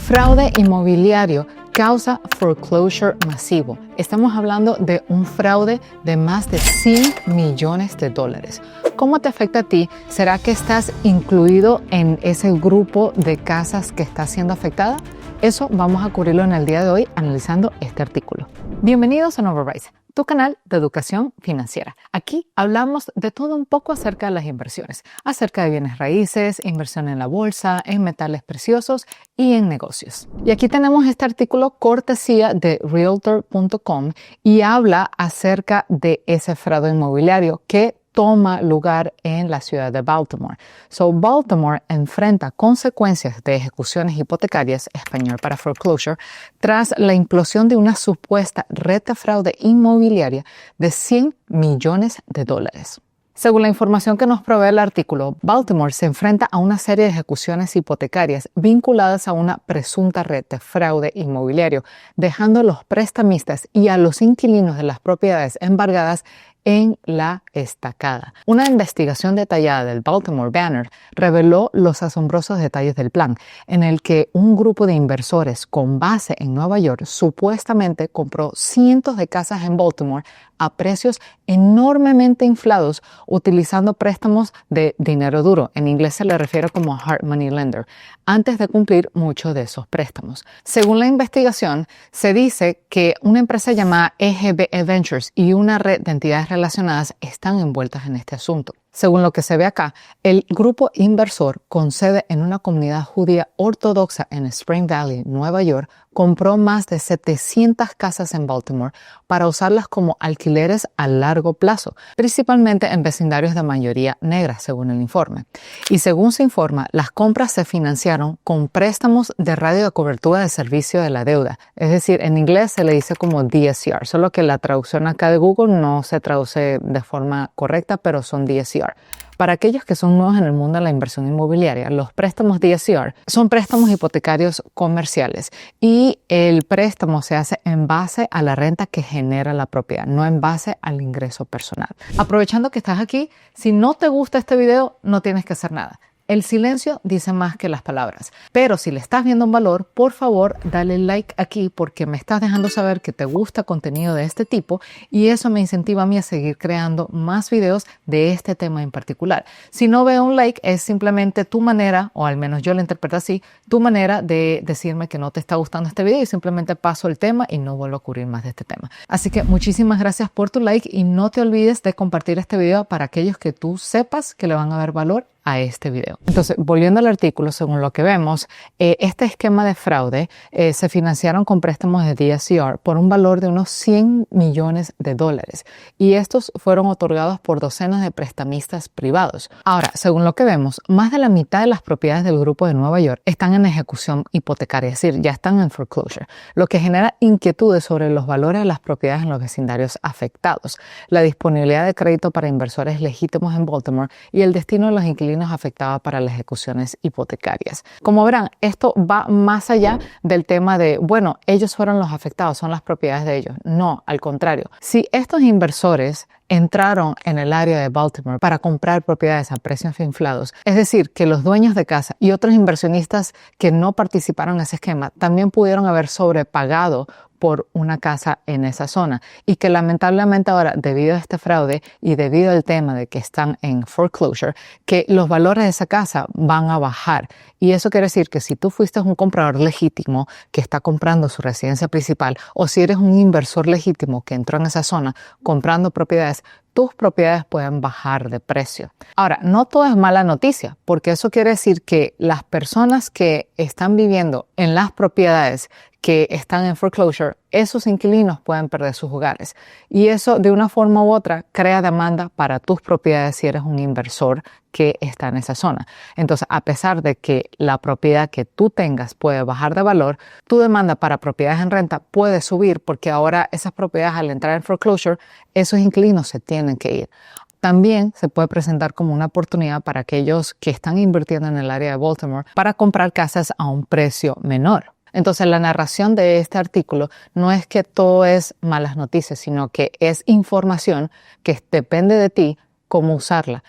Fraude inmobiliario causa foreclosure masivo. Estamos hablando de un fraude de más de $100 millones. ¿Cómo te afecta a ti? ¿Será que estás incluido en ese grupo de casas que está siendo afectada? Eso vamos a cubrirlo en el día de hoy analizando este artículo. Bienvenidos a Novarise, tu canal de educación financiera. Aquí hablamos de todo un poco acerca de las inversiones, acerca de bienes raíces, inversión en la bolsa, en metales preciosos y en negocios. Y aquí tenemos este artículo cortesía de Realtor.com y habla acerca de ese fraude inmobiliario que toma lugar en la ciudad de Baltimore. Baltimore enfrenta consecuencias de ejecuciones hipotecarias, español para foreclosure, tras la implosión de una supuesta red de fraude inmobiliaria de $100 millones. Según la información que nos provee el artículo, Baltimore se enfrenta a una serie de ejecuciones hipotecarias vinculadas a una presunta red de fraude inmobiliario, dejando a los prestamistas y a los inquilinos de las propiedades embargadas en la estacada. Una investigación detallada del Baltimore Banner reveló los asombrosos detalles del plan, en el que un grupo de inversores con base en Nueva York supuestamente compró cientos de casas en Baltimore a precios enormemente inflados utilizando préstamos de dinero duro. En inglés se le refiere como hard money lender, antes de cumplir muchos de esos préstamos. Según la investigación, se dice que una empresa llamada EGB Ventures y una red de entidades relacionadas están envueltas en este asunto. Según lo que se ve acá, el grupo inversor con sede en una comunidad judía ortodoxa en Spring Valley, Nueva York, compró más de 700 casas en Baltimore para usarlas como alquileres a largo plazo, principalmente en vecindarios de mayoría negra, según el informe. Y según se informa, las compras se financiaron con préstamos de radio de cobertura de servicio de la deuda. Es decir, en inglés se le dice como DSCR, solo que la traducción acá de Google no se traduce de forma correcta, pero son DSCR. Para aquellos que son nuevos en el mundo de la inversión inmobiliaria, los préstamos DSCR son préstamos hipotecarios comerciales y el préstamo se hace en base a la renta que genera la propiedad, no en base al ingreso personal. Aprovechando que estás aquí, si no te gusta este video, no tienes que hacer nada. El silencio dice más que las palabras, pero si le estás viendo un valor, por favor, dale like aquí porque me estás dejando saber que te gusta contenido de este tipo y eso me incentiva a mí a seguir creando más videos de este tema en particular. Si no veo un like, es simplemente tu manera, o al menos yo lo interpreto así, tu manera de decirme que no te está gustando este video y simplemente paso el tema y no vuelvo a cubrir más de este tema. Así que muchísimas gracias por tu like y no te olvides de compartir este video para aquellos que tú sepas que le van a ver valor a este video. Entonces, volviendo al artículo, según lo que vemos, este esquema de fraude se financiaron con préstamos de DSCR por un valor de unos $100 millones y estos fueron otorgados por docenas de prestamistas privados. Ahora, según lo que vemos, más de la mitad de las propiedades del grupo de Nueva York están en ejecución hipotecaria, es decir, ya están en foreclosure, lo que genera inquietudes sobre los valores de las propiedades en los vecindarios afectados, la disponibilidad de crédito para inversores legítimos en Baltimore y el destino de los inquilinos afectados para las ejecuciones hipotecarias. Como verán, esto va más allá del tema de, bueno, ellos fueron los afectados, son las propiedades de ellos. No, al contrario. Si estos inversores entraron en el área de Baltimore para comprar propiedades a precios inflados, es decir, que los dueños de casa y otros inversionistas que no participaron en ese esquema también pudieron haber sobrepagado por una casa en esa zona y que lamentablemente ahora, debido a este fraude y debido al tema de que están en foreclosure, que los valores de esa casa van a bajar. Y eso quiere decir que si tú fuiste un comprador legítimo que está comprando su residencia principal o si eres un inversor legítimo que entró en esa zona comprando propiedades, tus propiedades pueden bajar de precio. Ahora, no todo es mala noticia, porque eso quiere decir que las personas que están viviendo en las propiedades que están en foreclosure, esos inquilinos pueden perder sus hogares. Y eso, de una forma u otra, crea demanda para tus propiedades si eres un inversor que está en esa zona. Entonces, a pesar de que la propiedad que tú tengas puede bajar de valor, tu demanda para propiedades en renta puede subir porque ahora esas propiedades, al entrar en foreclosure, esos inquilinos se tienen que ir. También se puede presentar como una oportunidad para aquellos que están invirtiendo en el área de Baltimore para comprar casas a un precio menor. Entonces, la narración de este artículo no es que todo es malas noticias, sino que es información que depende de ti cómo usarla.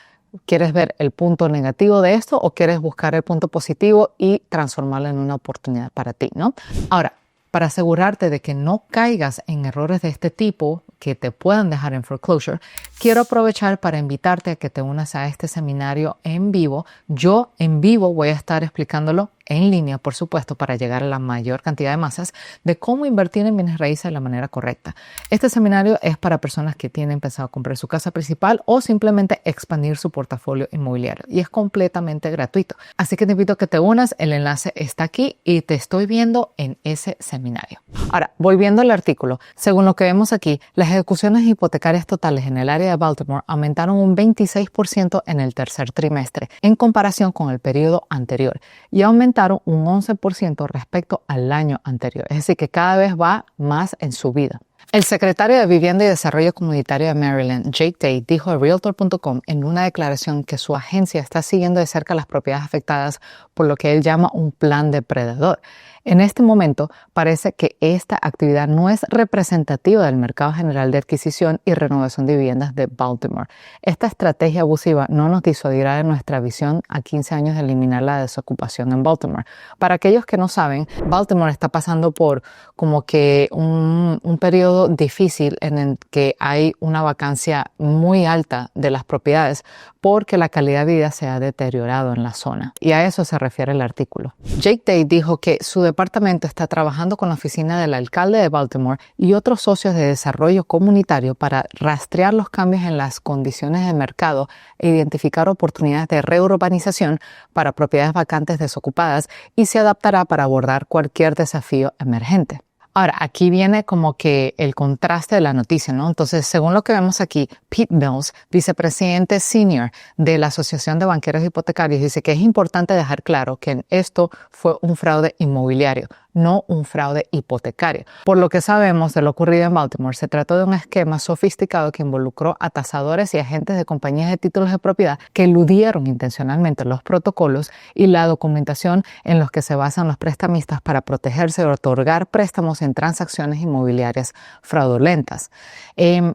¿Quieres ver el punto negativo de esto o quieres buscar el punto positivo y transformarlo en una oportunidad para ti, ¿no? Ahora, para asegurarte de que no caigas en errores de este tipo que te puedan dejar en foreclosure, quiero aprovechar para invitarte a que te unas a este seminario en vivo. Yo en vivo voy a estar explicándolo en línea, por supuesto, para llegar a la mayor cantidad de masas de cómo invertir en bienes raíces de la manera correcta. Este seminario es para personas que tienen pensado comprar su casa principal o simplemente expandir su portafolio inmobiliario y es completamente gratuito. Así que te invito a que te unas, el enlace está aquí y te estoy viendo en ese seminario. Ahora, volviendo al artículo, según lo que vemos aquí, las ejecuciones hipotecarias totales en el área de Baltimore aumentaron un 26% en el tercer trimestre en comparación con el periodo anterior y aumentaron un 11% respecto al año anterior. Es decir, que cada vez va más en subida. El secretario de Vivienda y Desarrollo Comunitario de Maryland, Jake Day, dijo a Realtor.com en una declaración que su agencia está siguiendo de cerca las propiedades afectadas por lo que él llama un plan depredador. En este momento parece que esta actividad no es representativa del mercado general de adquisición y renovación de viviendas de Baltimore. Esta estrategia abusiva no nos disuadirá de nuestra visión a 15 años de eliminar la desocupación en Baltimore. Para aquellos que no saben, Baltimore está pasando por como que un periodo difícil en el que hay una vacancia muy alta de las propiedades porque la calidad de vida se ha deteriorado en la zona. Y a eso se refiere el artículo. Jake Day dijo que su departamento está trabajando con la oficina del alcalde de Baltimore y otros socios de desarrollo comunitario para rastrear los cambios en las condiciones de mercado e identificar oportunidades de reurbanización para propiedades vacantes desocupadas y se adaptará para abordar cualquier desafío emergente. Ahora, aquí viene como que el contraste de la noticia, ¿no? Entonces, según lo que vemos aquí, Pete Mills, vicepresidente senior de la Asociación de Banqueros Hipotecarios, dice que es importante dejar claro que esto fue un fraude inmobiliario, no un fraude hipotecario. Por lo que sabemos de lo ocurrido en Baltimore, se trató de un esquema sofisticado que involucró a tasadores y agentes de compañías de títulos de propiedad que eludieron intencionalmente los protocolos y la documentación en los que se basan los prestamistas para protegerse de otorgar préstamos en transacciones inmobiliarias fraudulentas.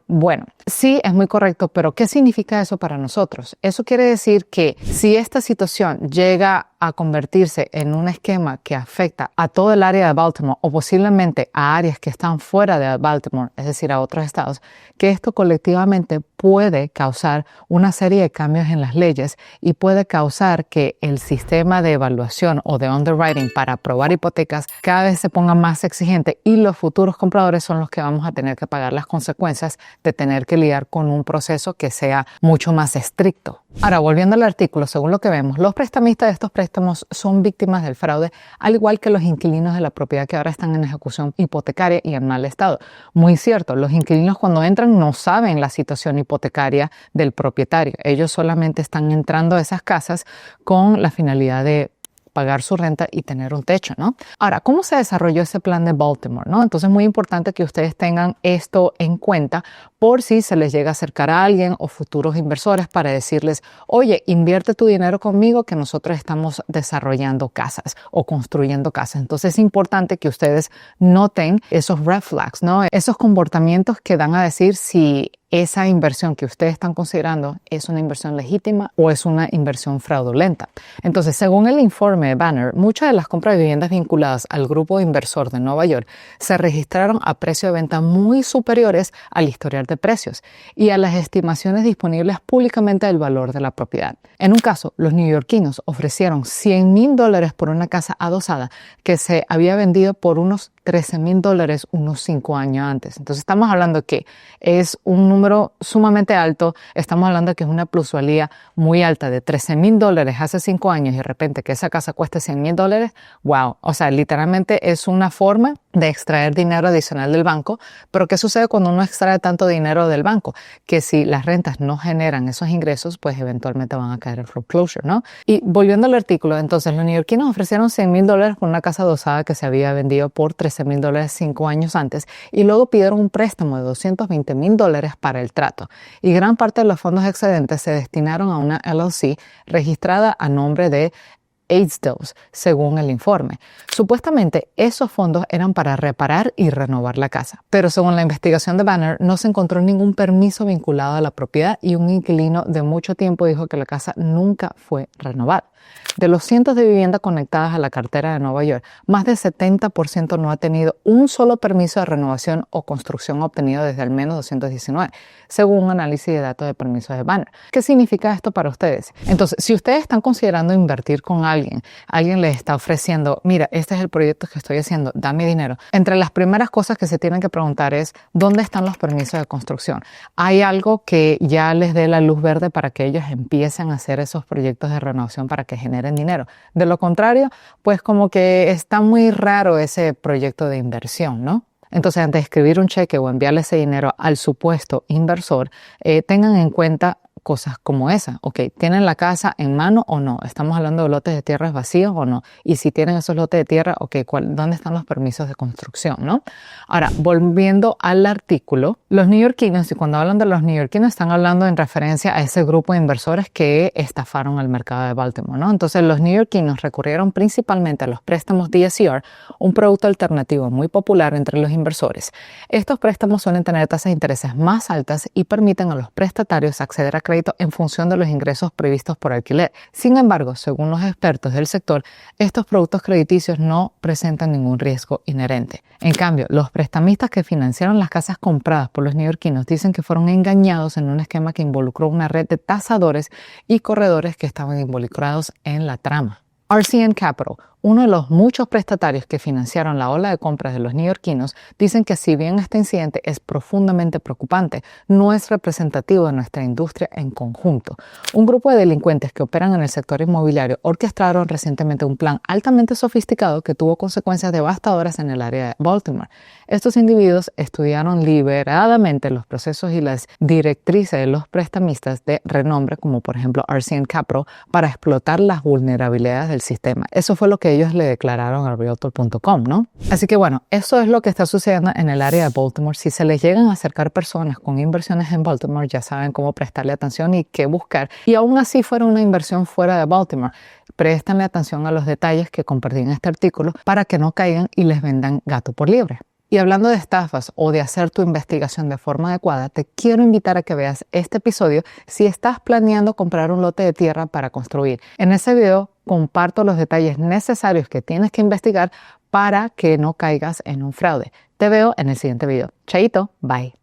Bueno, sí, es muy correcto, pero ¿qué significa eso para nosotros? Eso quiere decir que si esta situación llega a convertirse en un esquema que afecta a todo el área de Baltimore o posiblemente a áreas que están fuera de Baltimore, es decir, a otros estados, que esto colectivamente puede causar una serie de cambios en las leyes y puede causar que el sistema de evaluación o de underwriting para aprobar hipotecas cada vez se ponga más exigente y los futuros compradores son los que vamos a tener que pagar las consecuencias de tener que lidiar con un proceso que sea mucho más estricto. Ahora, volviendo al artículo, según lo que vemos, los prestamistas de estos préstamos son víctimas del fraude, al igual que los inquilinos de la propiedad que ahora están en ejecución hipotecaria y en mal estado. Muy cierto, los inquilinos cuando entran no saben la situación hipotecaria del propietario. Ellos solamente están entrando a esas casas con la finalidad de pagar su renta y tener un techo, ¿no? Ahora, ¿cómo se desarrolló ese plan de Baltimore, no? Entonces es muy importante que ustedes tengan esto en cuenta por si se les llega a acercar a alguien o futuros inversores para decirles, oye, invierte tu dinero conmigo que nosotros estamos desarrollando casas o construyendo casas. Entonces es importante que ustedes noten esos red flags, ¿no? Esos comportamientos que dan a decir si esa inversión que ustedes están considerando es una inversión legítima o es una inversión fraudulenta. Entonces, según el informe de Banner, muchas de las compras de viviendas vinculadas al grupo inversor de Nueva York se registraron a precios de venta muy superiores al historial de precios y a las estimaciones disponibles públicamente del valor de la propiedad. En un caso, los neoyorquinos ofrecieron $100,000 por una casa adosada que se había vendido por unos $13,000 unos 5 años antes. Entonces estamos hablando que es un número sumamente alto, estamos hablando de que es una plusvalía muy alta de $13,000 hace 5 años y de repente que esa casa cueste $100,000, wow, o sea, literalmente es una forma de extraer dinero adicional del banco, pero ¿qué sucede cuando uno extrae tanto dinero del banco? Que si las rentas no generan esos ingresos, pues eventualmente van a caer en foreclosure, ¿no? Y volviendo al artículo, entonces los neoyorquinos ofrecieron $100,000 por una casa adosada que se había vendido por $13,000 5 años antes y luego pidieron un préstamo de $220,000 para el trato. Y gran parte de los fondos excedentes se destinaron a una LLC registrada a nombre de AIDS dose, según el informe. Supuestamente, esos fondos eran para reparar y renovar la casa, pero según la investigación de Banner, no se encontró ningún permiso vinculado a la propiedad y un inquilino de mucho tiempo dijo que la casa nunca fue renovada. De los cientos de viviendas conectadas a la cartera de Nueva York, más del 70% no ha tenido un solo permiso de renovación o construcción obtenido desde al menos 219, según un análisis de datos de permisos de Banner. ¿Qué significa esto para ustedes? Entonces, si ustedes están considerando invertir con alguien les está ofreciendo, mira, este es el proyecto que estoy haciendo, dame dinero. Entre las primeras cosas que se tienen que preguntar es, ¿dónde están los permisos de construcción? ¿Hay algo que ya les dé la luz verde para que ellos empiecen a hacer esos proyectos de renovación para que generen dinero? De lo contrario, pues como que está muy raro ese proyecto de inversión, ¿no? Entonces, antes de escribir un cheque o enviarle ese dinero al supuesto inversor, tengan en cuenta cosas como esa. Ok, ¿tienen la casa en mano o no? ¿Estamos hablando de lotes de tierras vacíos o no? Y si tienen esos lotes de tierra, ok, ¿dónde están los permisos de construcción, no? Ahora, volviendo al artículo, los neoyorquinos, y cuando hablan de los neoyorquinos, están hablando en referencia a ese grupo de inversores que estafaron al mercado de Baltimore, ¿no? Entonces, los neoyorquinos recurrieron principalmente a los préstamos DSCR, un producto alternativo muy popular entre los inversores. Estos préstamos suelen tener tasas de intereses más altas y permiten a los prestatarios acceder a crédito en función de los ingresos previstos por alquiler. Sin embargo, según los expertos del sector, estos productos crediticios no presentan ningún riesgo inherente. En cambio, los prestamistas que financiaron las casas compradas por los neoyorquinos dicen que fueron engañados en un esquema que involucró una red de tasadores y corredores que estaban involucrados en la trama. RCN Capital, uno de los muchos prestatarios que financiaron la ola de compras de los neoyorquinos, dicen que si bien este incidente es profundamente preocupante, no es representativo de nuestra industria en conjunto. Un grupo de delincuentes que operan en el sector inmobiliario orquestaron recientemente un plan altamente sofisticado que tuvo consecuencias devastadoras en el área de Baltimore. Estos individuos estudiaron deliberadamente los procesos y las directrices de los prestamistas de renombre, como por ejemplo RCN Capital, para explotar las vulnerabilidades del sistema. Eso fue lo que ellos le declararon a Realtor.com, ¿no? Así que bueno, eso es lo que está sucediendo en el área de Baltimore. Si se les llegan a acercar personas con inversiones en Baltimore, ya saben cómo prestarle atención y qué buscar. Y aún así fuera una inversión fuera de Baltimore, préstenle atención a los detalles que compartí en este artículo para que no caigan y les vendan gato por liebre. Y hablando de estafas o de hacer tu investigación de forma adecuada, te quiero invitar a que veas este episodio si estás planeando comprar un lote de tierra para construir. En ese video comparto los detalles necesarios que tienes que investigar para que no caigas en un fraude. Te veo en el siguiente video. Chaito, bye.